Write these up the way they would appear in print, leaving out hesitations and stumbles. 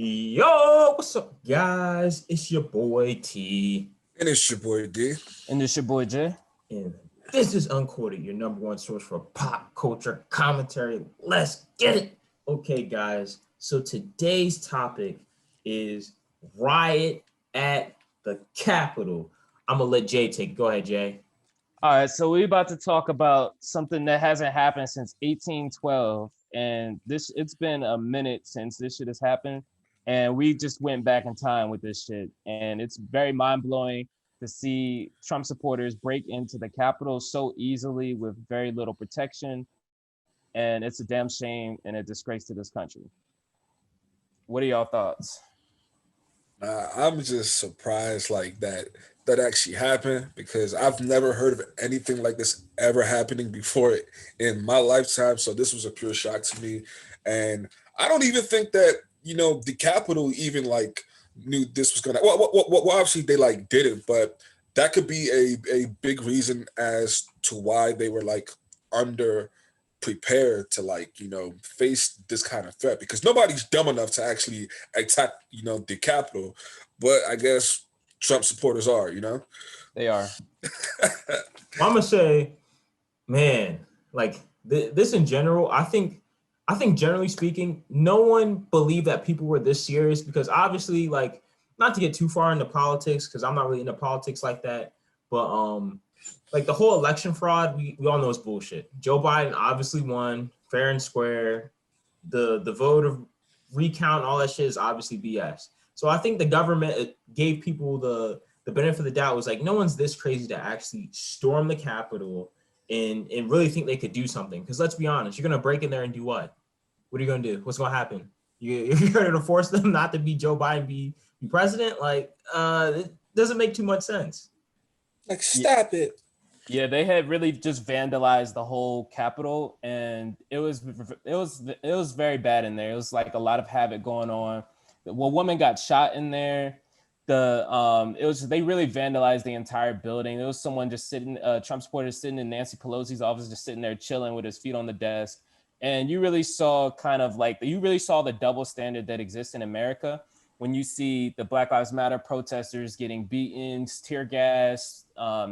Yo, what's up, guys? It's your boy T, And it's your boy D. And this your boy Jay. and this is Unquoted, your number one source for pop culture commentary. Let's get it. Okay, guys. So today's topic is riot at the Capitol. I'm gonna let Jay take it. Go ahead, Jay. All right, so we're about to talk about something that hasn't happened since 1812, and it's been a minute since this shit has happened, and we just went back in time with this shit, and it's very mind-blowing to see Trump supporters break into the Capitol so easily with very little protection, and it's a damn shame and a disgrace to this country. What are y'all thoughts? I'm just surprised like that actually happened because I've never heard of anything like this ever happening before in my lifetime. So this was a pure shock to me, and I don't even think that the Capitol even like knew this was gonna. Well, obviously they like did it, but that could be a big reason as to why they were like under prepared to like face this kind of threat because nobody's dumb enough to actually attack the Capitol, but I guess Trump supporters are. They are. I'm gonna say, man, like this in general. I think generally speaking, no one believed that people were this serious because obviously, like, not to get too far into politics because I'm not really into politics like that, but like the whole election fraud, we all know is bullshit. Joe Biden obviously won fair and square. The vote of recount, all that shit is obviously BS. So I think the government gave people the benefit of the doubt. Was like, no one's this crazy to actually storm the Capitol and really think they could do something. Because let's be honest, you're gonna break in there and do what? What are you gonna do? What's gonna happen? You're gonna force them not to be Joe Biden be president? Like, it doesn't make too much sense. Like, stop it. Yeah, they had really just vandalized the whole Capitol, and it was very bad in there. It was like a lot of havoc going on. Well, woman got shot in there. They really vandalized the entire building. There was someone just sitting, Trump supporters sitting in Nancy Pelosi's office, just sitting there chilling with his feet on the desk. And you really saw the double standard that exists in America when you see the Black Lives Matter protesters getting beaten, tear gas,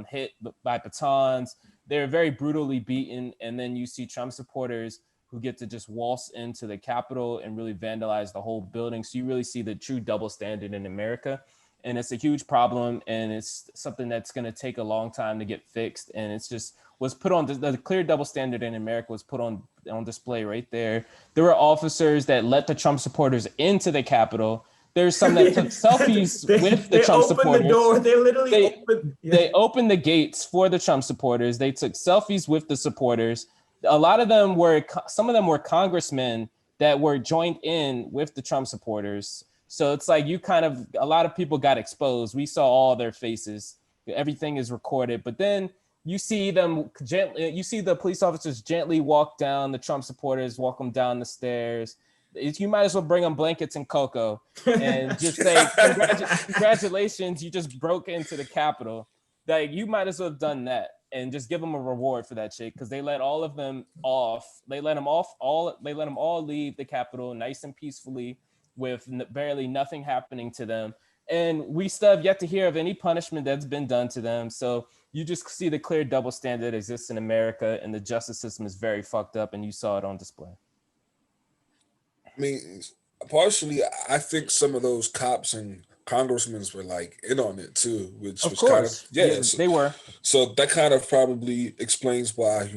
hit by batons. They're very brutally beaten. And then you see Trump supporters who get to just waltz into the Capitol and really vandalize the whole building. So you really see the true double standard in America. And it's a huge problem. And it's something that's going to take a long time to get fixed. And it's just was put on the clear double standard in America was put on display right there. There were officers that let the Trump supporters into the Capitol. There's some that took selfies with the Trump supporters. The door. They literally opened. Yeah. They opened the gates for the Trump supporters. They took selfies with the supporters. Some of them were congressmen that were joined in with the Trump supporters. So it's like a lot of people got exposed. We saw all their faces. Everything is recorded. But then you see the police officers gently walk down the Trump supporters, walk them down the stairs. You might as well bring them blankets and cocoa and just say, congratulations, you just broke into the Capitol. Like, you might as well have done that and just give them a reward for that shit because they let all of them off. They let them all leave the Capitol nice and peacefully with barely nothing happening to them. And we still have yet to hear of any punishment that's been done to them. So you just see the clear double standard that exists in America, and the justice system is very fucked up, and you saw it on display. I mean, partially, I think some of those cops and congressmen were like in on it too, which of was course. kind of They were. So that kind of probably explains why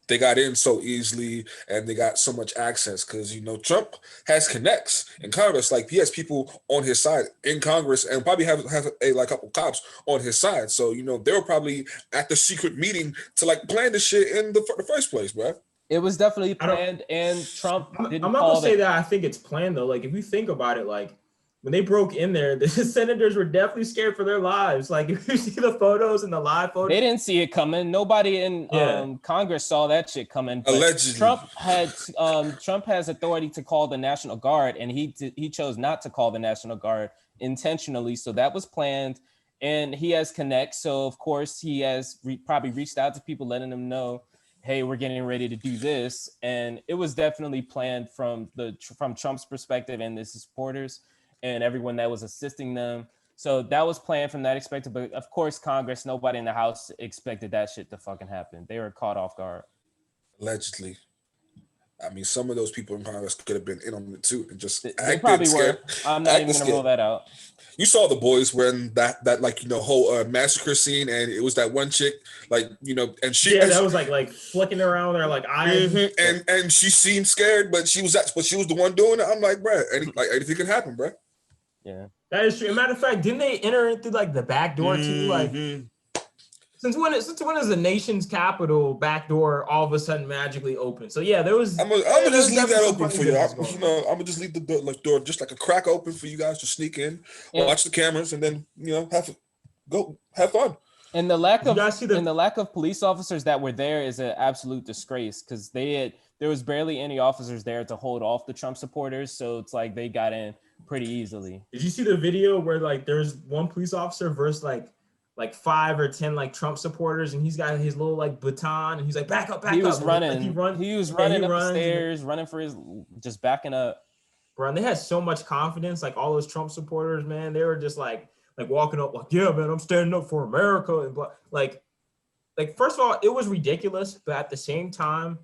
they got in so easily and they got so much access because Trump has connects in Congress. Like, he has people on his side in Congress and probably have a couple cops on his side. So they were probably at the secret meeting to like plan this shit in the first place, bro. It was definitely planned, and Trump didn't. I'm not gonna say that I think it's planned though. Like, if you think about it, like when they broke in there, the senators were definitely scared for their lives. Like, if you see the photos and the live photos, they didn't see it coming. Nobody in Congress saw that shit coming. Allegedly, Trump has authority to call the National Guard, and he chose not to call the National Guard intentionally. So that was planned, and he has connects. So of course he has probably reached out to people, letting them know, hey, we're getting ready to do this. And it was definitely planned from Trump's perspective and his supporters and everyone that was assisting them. So that was planned from that perspective. But of course, Congress, nobody in the House expected that shit to fucking happen. They were caught off guard. Allegedly. I mean, some of those people in Congress could have been in on it too and just They acted probably scared. were. I'm not even Acted gonna rule scared. that out. You saw The Boys when that like whole massacre scene, and it was that one chick like and she Yeah, and that she, was like flicking around there, like eyes. and she seemed scared, but she was the one doing it. I'm like, bruh, anything can happen, bruh. Yeah. That is true. As a matter of fact, didn't they enter it through like the back door too? Like, Mm-hmm. since when is the nation's capital back door all of a sudden magically open? So yeah, there was. I'm gonna there just was leave that definitely some open funny for you. business going on. I'm gonna just leave the door just like a crack open for you guys to sneak in, And, watch the cameras, and then have fun. and the lack Did you of guys see the- and the lack of police officers that were there is an absolute disgrace because there was barely any officers there to hold off the Trump supporters. So it's like they got in pretty easily. Did you see the video where like there's one police officer versus like 5 or 10 like Trump supporters, and he's got his little like baton, and he's like back up. He was and, running. Like, he was yeah, running he up the runs, stairs, running for his, just backing up. bro. And they had so much confidence, like all those Trump supporters, man. They were just like walking up, like, yeah, man, I'm standing up for America, and like first of all, it was ridiculous, but at the same time,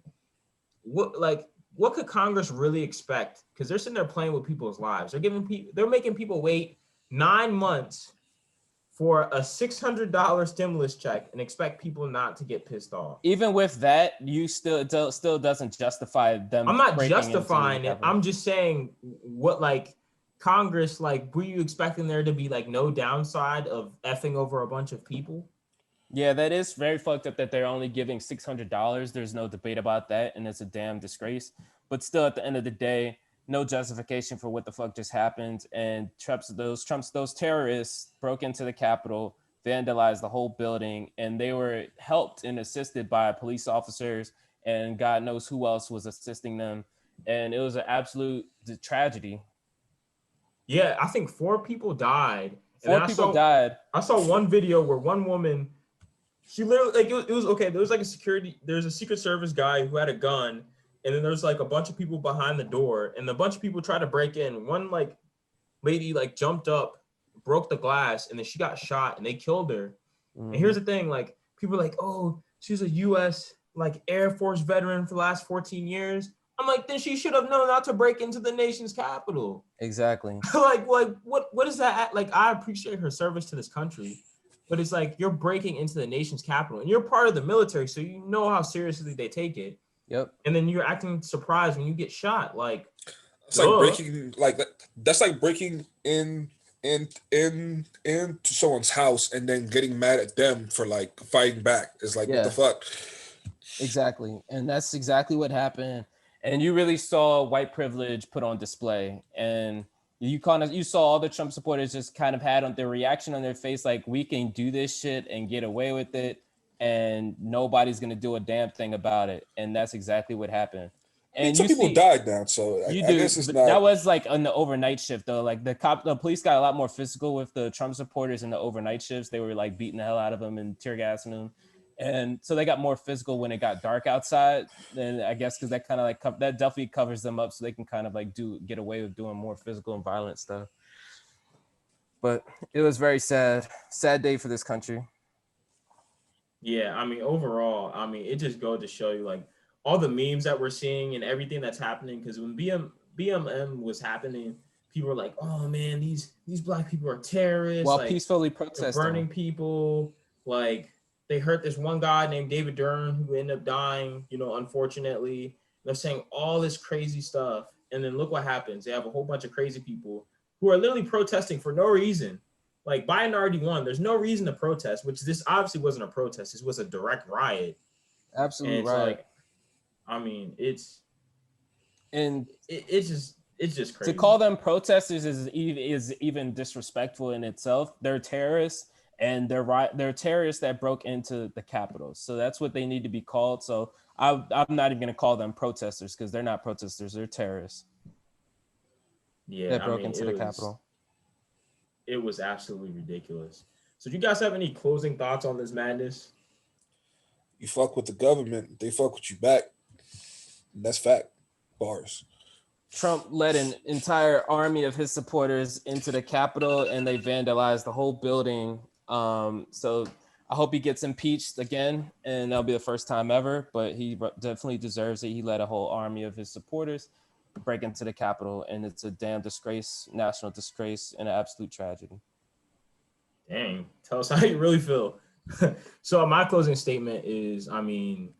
what could Congress really expect? Because they're sitting there playing with people's lives. They're making people wait 9 months for a $600 stimulus check and expect people not to get pissed off. Even with that, it still doesn't justify them. I'm not breaking into justifying it. Capitol. I'm just saying what like Congress, like, were you expecting there to be like no downside of effing over a bunch of people? Yeah, that is very fucked up that they're only giving $600. There's no debate about that, and it's a damn disgrace. But still, at the end of the day, no justification for what the fuck just happened. And those terrorists broke into the Capitol, vandalized the whole building, and they were helped and assisted by police officers, and God knows who else was assisting them. And it was an absolute tragedy. Yeah, I think 4 people died. Four people died. I saw one video where one woman, she literally, like, it was okay. There was like there's a Secret Service guy who had a gun, and then there's like a bunch of people behind the door, and a bunch of people tried to break in. One like lady like jumped up, broke the glass, and then she got shot, and they killed her. Mm-hmm. And here's the thing, like, people are like, oh, she's a U.S. like Air Force veteran for the last 14 years. I'm like, then she should have known not to break into the nation's capital. Exactly. like what is that? Like, I appreciate her service to this country, but it's like you're breaking into the nation's capital, and you're part of the military, so you know how seriously they take it. Yep. And then you're acting surprised when you get shot. Like, it's like breaking, like that's like breaking into someone's house and then getting mad at them for like fighting back. It's like, what the fuck? Exactly. And that's exactly what happened. And you really saw white privilege put on display. And you saw all the Trump supporters just kind of had on their reaction on their face, like, we can do this shit and get away with it, and nobody's gonna do a damn thing about it. And that's exactly what happened. And some people died now, so I guess it's not. That was like on the overnight shift though. Like the police got a lot more physical with the Trump supporters in the overnight shifts. They were like beating the hell out of them and tear gassing them. And so they got more physical when it got dark outside. And I guess because that kind of like that definitely covers them up, so they can kind of like get away with doing more physical and violent stuff. But it was very sad day for this country. Yeah, I mean, overall, I mean, it just goes to show you like all the memes that we're seeing and everything that's happening. Because when BLM was happening, people were like, "Oh man, these black people are terrorists." While like, peacefully protesting, burning people. Like, they hurt this one guy named David Dern who ended up dying, unfortunately. They're saying all this crazy stuff. And then look what happens. They have a whole bunch of crazy people who are literally protesting for no reason. Like, Biden already won. There's no reason to protest, which this obviously wasn't a protest. This was a direct riot. Absolutely and it's right. Like, I mean, it's just crazy. To call them protesters is even disrespectful in itself. They're terrorists. And they're terrorists that broke into the Capitol. So that's what they need to be called. So I'm not even going to call them protesters, because they're not protesters. They're terrorists. Yeah, that broke into the Capitol. It was absolutely ridiculous. So do you guys have any closing thoughts on this madness? You fuck with the government, they fuck with you back. And that's fact. Bars. Trump led an entire army of his supporters into the Capitol, and they vandalized the whole building. So I hope he gets impeached again, and that'll be the first time ever. But he definitely deserves it. He led a whole army of his supporters break into the Capitol, and it's a damn disgrace, national disgrace, and an absolute tragedy. Dang, tell us how you really feel. So my closing statement is, I mean,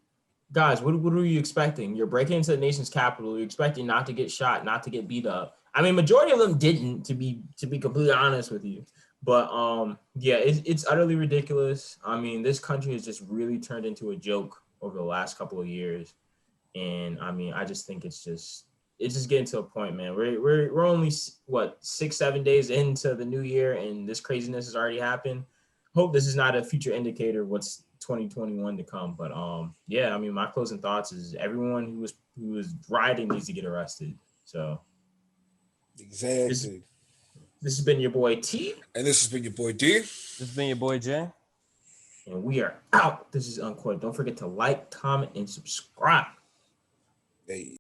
guys, what are you expecting? You're breaking into the nation's capital. You're expecting not to get shot, not to get beat up. I mean, majority of them didn't, to be completely honest with you. But yeah, it's utterly ridiculous. I mean, this country has just really turned into a joke over the last couple of years. And I mean, I just think it's just getting to a point, man. We're only what 6-7 days into the new year, and this craziness has already happened. Hope this is not a future indicator of what's 2021 to come. But yeah, I mean, my closing thoughts is everyone who was rioting needs to get arrested. So Exactly. this has been your boy T, And this has been your boy D. This has been your boy Jay. and we are out. This is Unquoted. Don't forget to like, comment, and subscribe. Hey.